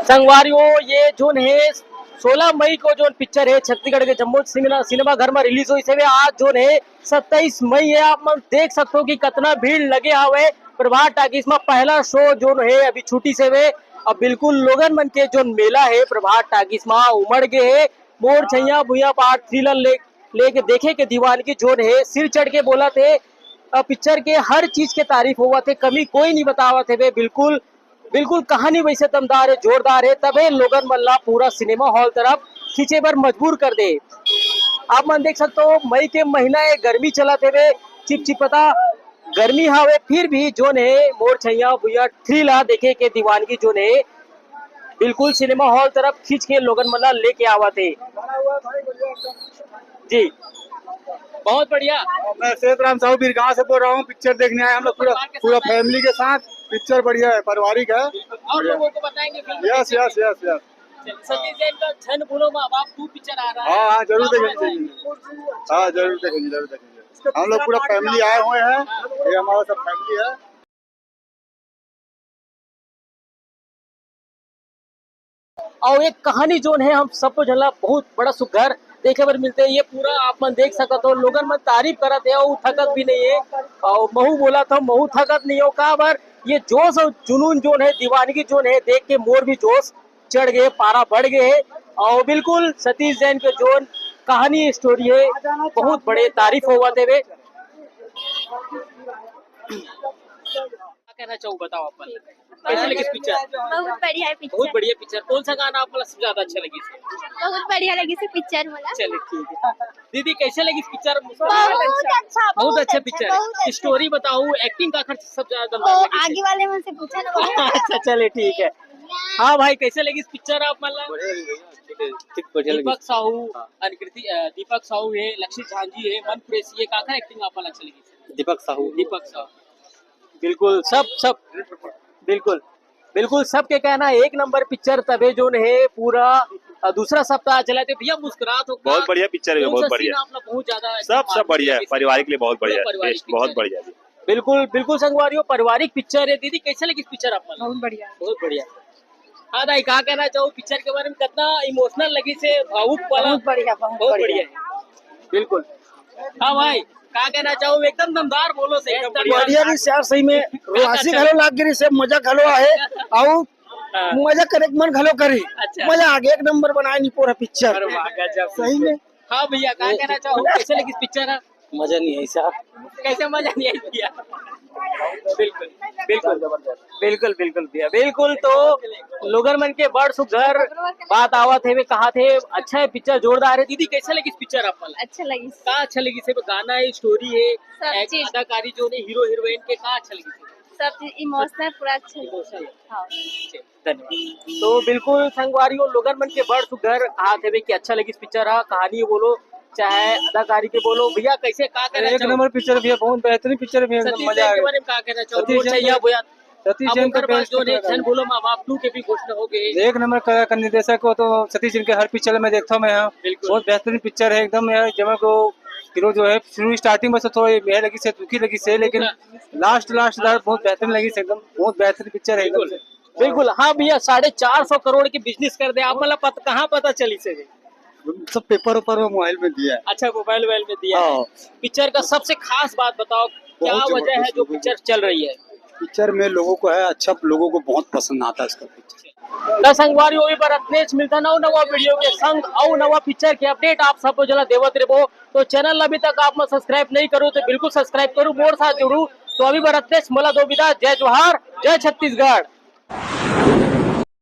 संगवारियों ये जो है 16 मई को जो पिक्चर है छत्तीसगढ़ के जम्मू सिनेमा घर में रिलीज हुई से आज जो है 27 मई है। आप मन देख सकते हो कि कितना भीड़ लगे हुए प्रभात टाकीज में पहला शो जो है अभी छुट्टी से वे अब बिल्कुल लोगन मन के जो मेला है प्रभात टाकीज में उमड़ गए है। मोर छैया भूया पाठ थ्रिलर लेके देखे के दीवानगी जो है सिर चढ़ के बोला थे। पिक्चर के हर चीज के तारीफ हुआ थे, कमी कोई नहीं बतावा थे वे बिल्कुल बिल्कुल कहानी वैसे दमदार है जोरदार है तबे लोगन मल्ला पूरा सिनेमा हॉल तरफ खींचे पर मजबूर कर दे। आप मन देख सकते हो मई के महीना है गर्मी चला थे वे चिपचिपता गर्मी हावे फिर भी जो ने मोर छैया भुया थ्रिल देखे के दीवानगी जो ने बिल्कुल सिनेमा हॉल तरफ खींच के लोगन मल्ला लेके आवा थे। जी बहुत बढ़िया। मैं सेतराम साहू बीरगांव से बोल रहा हूँ। पिक्चर देखने आए हम लोग पूरा फैमिली के साथ। पिक्चर बढ़िया है, पारिवारिक है और लोगों को बताएंगे। Yes yes yes yes. Satish Jain का छन भूलो माँ बाप 2 पिक्चर आ रहा है। हाँ जरूर देखेंगे। हाँ जरूर देखेंगे। हम लोग पूरा फैमिली आए हुए हैं, ये हमारा सब फैमिली है। और एक कहानी जोन है हम सबको झला बहुत बड़ा सुघर देखे पर मिलते हैं। ये पूरा आप मन देख सकत हो लोगन मन तारीफ करत है और थकत भी नहीं है। और महू बोला था महू थकत नहीं हो का बार ये जोश और जुनून जोन है दीवानगी जोन है देख के मोर भी जोश चढ़ गए पारा बढ़ गए है। और बिल्कुल सतीश जैन के जोन कहानी स्टोरी है बहुत बड़े तारीफ हुआ थे वे। कहना चाहूँ बताओ आप कैसे लगी पिक्चर? बहुत बढ़िया पिक्चर। बहुत बढ़िया पिक्चर। कौन सा गाना आपको सबसे ज्यादा अच्छा लगी? बहुत बढ़िया लगी सी पिक्चर मला। चलिए ठीक है। दीदी कैसे लगी पिक्चर? बहुत अच्छा पिक्चर। स्टोरी बताओ, एक्टिंग का खर्च सब ज्यादा लगी? आगे वाले में से पूछा ना। अच्छा चलिए ठीक है। हाँ भाई कैसे लगी पिक्चर आप मतलब? दीपक साहू दीपक साहू है, लक्षित झांझी है, मन प्रेसी है, काका एक्टिंग आपको अच्छा लगी? दीपक साहू बिल्कुल सब बिल्कुल बिल्कुल सबके कहना एक नंबर पिक्चर तबे जो है पूरा दूसरा सप्ताह चला थे भैया मुस्कुरात हो। बहुत बढ़िया पिक्चर है, बहुत बढ़िया बहुत ज्यादा सब बढ़िया है, पारिवारिक के लिए बहुत बढ़िया है, बहुत बढ़िया। बिल्कुल बिल्कुल संगवारियों पारिवारिक पिक्चर है। दीदी कैसे लगी पिक्चर आपको? बहुत बढ़िया। हाँ दाई क्या कहना चाहूँ पिक्चर के बारे में? कितना इमोशनल लगी से भावुक वाला? बहुत बढ़िया बिल्कुल। हाँ भाई क्या कहना चाहूँ? एकदम दमदार बोलो से एकदम बढ़िया यार सही में रोहासी घलो लाग गिरी से मजा घलो आहे और मजा करे मन घलो करी। अच्छा। मजा आगे एक नंबर बनाए नहीं पूरा पिक्चर अरे वाह गजब सही में। हाँ भैया क्या कहना चाहूँ कैसे लगी पिक्चर? मजा नहीं है सर। कैसे मजा नहीं आई भैया? बिल्कुल बिल्कुल बिल्कुल बिल्कुल भैया बिल्कुल। तो लोगन मन के बड़ सुघर बात आवत है वे कहा थे अच्छा है पिक्चर जोरदार है। दीदी कैसे लगी पिक्चर आपको? अच्छा लगी। का अच्छा लगी से गाना है स्टोरी है सब चीज। अदाकारी जो ने हीरो हीरोइन के का अच्छा लगी? सब चीज इमोशनल पूरा अच्छा इमोशनल। हाँ। धन्यवाद। तो बिल्कुल संगवारियों लोगन मन के बड़ सुघर हाथ है कि अच्छा लगी पिक्चर है कहानी बोलो चाहे अदाकारी के बोलो। भैया कैसे का कहना एक नंबर पिक्चर भैया, बहुत बेहतरीन पिक्चर भैया, सतीश मजा आ जैन के गया। बारे में का कहना चाहूँ? सतीश जैन अब का जो ने छन बोलो माँ बाप 2 के भी घोषणा हो गई। एक नंबर का निर्देशक को तो सतीश जैन के हर पिक्चर में देखता हूँ मैं यहाँ। बहुत बेहतरीन पिक्चर है एकदम यार। जब को हीरो जो है शुरू स्टार्टिंग में से थोड़ी यह लगी से दुखी लगी से लेकिन लास्ट बहुत बेहतरीन लगी से एकदम। बहुत बेहतरीन पिक्चर है एकदम। बिल्कुल। हाँ भैया 450 करोड़ की बिजनेस कर दे आप मतलब कहाँ पता चली से? सब पेपर ऊपर में मोबाइल में दिया है। अच्छा मोबाइल में दिया है। पिक्चर का सबसे खास बात बताओ क्या वजह है जो पिक्चर चल रही है? पिक्चर में लोगों को है अच्छा, लोगों को बहुत पसंद आता है इसका पिक्चर। तो संगवारी होगी पर अपडेट्स मिलता नवा वीडियो के संग और नवा पिक्चर के अपडेट आप सबको जला देवत रहो। तो चैनल अभी तक आप सब्सक्राइब नहीं करो तो बिल्कुल सब्सक्राइब करो मोर साथ जुड़ू। तो अभी बर अपडेट्स मला दो विदा। जय जोहार जय छत्तीसगढ़।